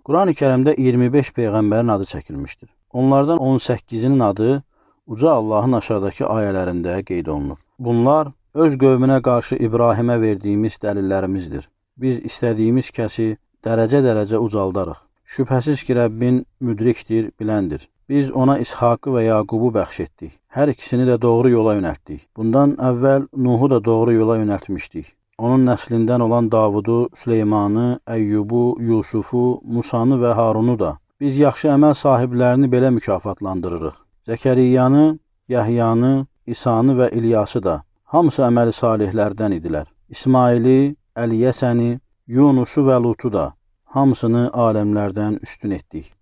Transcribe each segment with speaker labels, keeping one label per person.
Speaker 1: Quran-ı Kərimdə 25 peyğəmbərin adı çəkilmişdir. Onlardan 18-inin adı uca Allahın aşağıdakı ayələrində qeyd olunur. Bunlar öz qövmünə qarşı İbrahimə verdiyimiz dəlillərimizdir. Biz istədiyimiz kəsi dərəcə-dərəcə ucaldarıq. Şübhəsiz ki, Rəbbin müdrikdir, biləndir. Biz ona İshaqı və Yaqubu bəxş etdik. Hər ikisini də doğru yola yönəltdik. Bundan əvvəl Nuhu da doğru yola yönəltmişdik. Onun nəslindən olan Davudu, Süleymanı, Əyyubu, Yusufu, Musanı və Harunu da. Biz yaxşı əməl sahiblərini belə mükafatlandırırıq. Zəkəriyyanı, Yəhyanı, İsanı və İlyası da. Hamısı əməli salihlərdən idilər. İsmaili, Əliyəsəni, Yunusu və Lutu da. Hamısını aləmlərdən üstün etdik.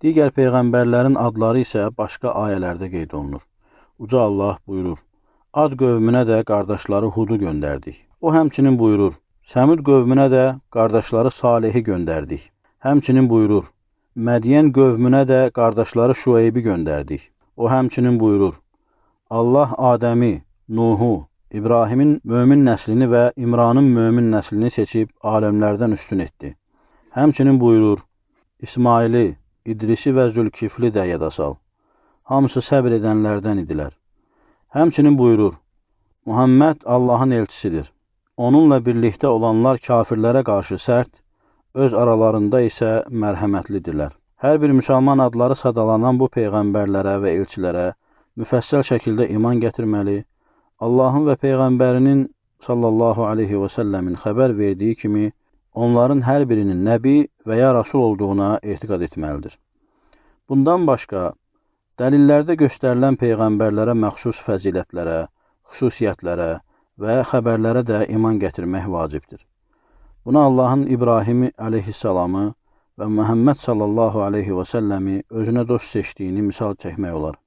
Speaker 1: Digər peyğəmbərlərin adları isə başqa ayələrdə qeyd olunur. Uca Allah buyurur: Ad qövmünə də qardaşları Hudu göndərdik. O həmçinin buyurur: Səmud qövmünə də qardaşları Salihi göndərdik. Həmçinin buyurur: Mədiyən qövmünə də qardaşları Şueybi göndərdik. O həmçinin buyurur: Allah Adəmi, Nuhu, İbrahimin mömin nəslini və İmranın mömin nəslini seçib aləmlərdən üstün etdi. Həmçinin buyurur: İsmaili, İdrisi və Zülkifli də yada sal. Hamısı səbr edənlərdən idilər. Həmçinin buyurur: Muhammed Allahın elçisidir. Onunla birlikdə olanlar kafirlərə qarşı sərt, öz aralarında isə mərhəmətlidirlər. Hər bir müsəlman adları sadalanan bu peyğəmbərlərə və elçilərə müfəssəl şəkildə iman gətirməli, Allahın və Peyğəmbərinin sallallahu aleyhi və səlləmin xəbər verdiyi kimi onların hər birinin nəbi və ya rasul olduğuna etiqad etməlidir. Bundan başqa, dəlillərdə göstərilən peyğəmbərlərə məxsus fəzilətlərə, xüsusiyyətlərə və xəbərlərə də iman gətirmək vacibdir. Buna Allahın İbrahimi aleyhissalamı və Məhəmməd sallallahu aleyhi və səlləmi özünə dost seçdiyini misal çəkmək olar.